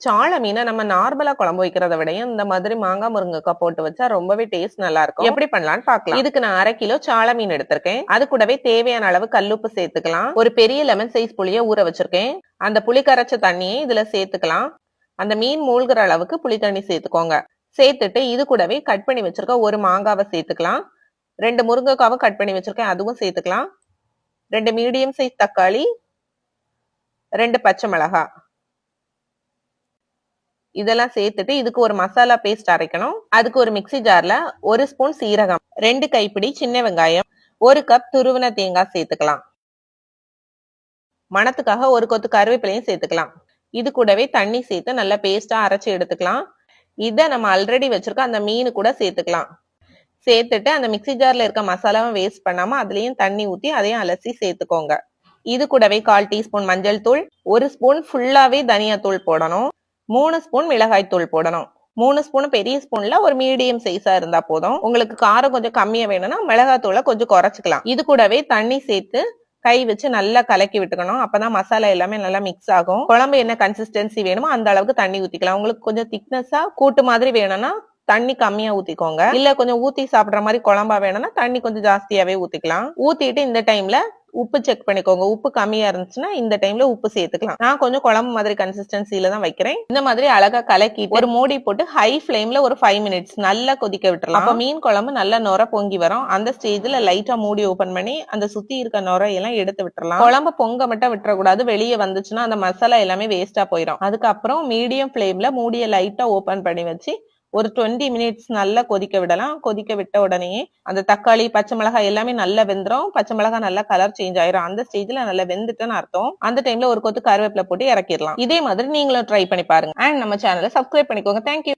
சாள மீனை நம்ம நார்மலா குழம்பு வைக்கிறத விடையும் இந்த மாதிரி மாங்காய் முருங்கைக்காய் போட்டு வச்சா ரொம்பவே டேஸ்ட் நல்லா இருக்கும். எப்படி பண்ணலாம்னு பார்க்கலாம். இதுக்கு நான் 1/2 கிலோ சாள மீன் எடுத்திருக்கேன். அது கூடவே தேவையான அளவு கல்லுப்பு சேர்த்துக்கலாம். ஒரு பெரிய லெமன் சைஸ் புளிய ஊற வச்சிருக்கேன். அந்த புளி கரைச்ச தண்ணியை இதுல சேர்த்துக்கலாம். அந்த மீன் மூழ்கிற அளவுக்கு புளி தண்ணி சேர்த்துக்கோங்க. சேர்த்துட்டு இது கூடவே கட் பண்ணி வச்சிருக்க ஒரு மாங்காவை சேர்த்துக்கலாம். 2 முருங்கைக்காவை கட் பண்ணி வச்சிருக்கேன், அதுவும் சேர்த்துக்கலாம். 2 மீடியம் சைஸ் தக்காளி, 2 பச்சை மிளகாய், இதெல்லாம் சேர்த்துட்டு இதுக்கு ஒரு மசாலா பேஸ்ட் அரைக்கணும். அதுக்கு ஒரு மிக்ஸி ஜார்ல 1 ஸ்பூன் சீரகம், 2 கைப்பிடி சின்ன வெங்காயம், 1 கப் துருவின தேங்காய் சேர்த்துக்கலாம். மணத்துக்காக 1 கொத்து கருவேப்பிலையும் சேர்த்துக்கலாம். இது கூடவே தண்ணி சேர்த்து நல்லா பேஸ்டா அரைச்சு எடுத்துக்கலாம். இதை நம்ம ஆல்ரெடி வச்சிருக்க அந்த மீன் கூட சேர்த்துக்கலாம். சேர்த்துட்டு அந்த மிக்ஸி ஜார்ல இருக்க மசாலாவை வேஸ்ட் பண்ணாம அதுலயும் தண்ணி ஊத்தி அதையும் அலசி சேர்த்துக்கோங்க. இது கூடவே 1/4 டீஸ்பூன் மஞ்சள் தூள், 1 ஸ்பூன் ஃபுல்லாவே தனியா தூள் போடணும், 3 ஸ்பூன் மிளகாய் தூள் போடணும். 3 ஸ்பூன் பெரிய ஸ்பூன்ல ஒரு மீடியம் சைஸா இருந்தா போதும். உங்களுக்கு காரம் கொஞ்சம் கம்மியா வேணும்னா மிளகாய் தூளை கொஞ்சம் குறைச்சிக்கலாம். இது கூடவே தண்ணி சேர்த்து கை வச்சு நல்லா கலக்கி விட்டுக்கணும். அப்பதான் மசாலா எல்லாமே நல்லா மிக்ஸ் ஆகும். குழம்பு என்ன கன்சிஸ்டன்சி வேணுமோ அந்த அளவுக்கு தண்ணி ஊத்திக்கலாம். உங்களுக்கு கொஞ்சம் திக்னஸா கூட்டு மாதிரி வேணும்னா தண்ணி கம்மியா ஊத்திக்கோங்க. இல்ல கொஞ்சம் ஊத்தி சாப்பிடுற மாதிரி குழம்பா வேணும்னா தண்ணி கொஞ்சம் ஜாஸ்தியாவே ஊத்திக்கலாம். ஊத்திட்டு இந்த டைம்ல உப்பு செக் பண்ணிக்கோங்க. உப்பு கம்மியா இருந்துச்சுன்னா இந்த டைம்ல உப்பு சேர்த்துக்கலாம். நான் கொஞ்சம் குழம்பு மாதிரி கன்சிஸ்டன்சில தான் வைக்கிறேன். இந்த மாதிரி அழகா கலக்கி ஒரு மூடி போட்டு ஹை ஃபிளேம்ல ஒரு 5 மினிட்ஸ் நல்லா கொதிக்க விட்டுறலாம். அப்ப மீன் குழம்பு நல்லா நொர பொங்கி வரும். அந்த ஸ்டேஜ்ல லைட்டா மூடி ஓபன் பண்ணி அந்த சுத்தி இருக்க நுரையெல்லாம் எடுத்து விட்டுறலாம். குழம்பு பொங்க மட்டும் விட்டுறக்கூடாது. வெளியே வந்துச்சுன்னா அந்த மசாலா எல்லாமே வேஸ்டா போயிடும். அதுக்கப்புறம் மீடியம் ஃபிளேம்ல மூடிய லைட்டா ஓபன் பண்ணி வச்சு ஒரு 20 மினிட்ஸ் நல்லா கொதிக்க விடலாம். கொதிக்க விட்ட உடனே அந்த தக்காளி பச்சை மிளகாய் எல்லாமே நல்லா வெந்துடும். பச்சை மிளகாய் நல்லா கலர் சேஞ்ச் ஆயிரும். அந்த ஸ்டேஜ்ல நல்லா வெந்துட்டுன்னு அர்த்தம். அந்த டைம்ல ஒரு கொத்து கருவேப்பிலை போட்டு இறக்கிடலாம். இதே மாதிரி நீங்களும் ட்ரை பண்ணி பாருங்க. அண்ட் நம்ம சேனலை சப்ஸ்கிரைப் பண்ணிக்கோங்க. தேங்க்யூ.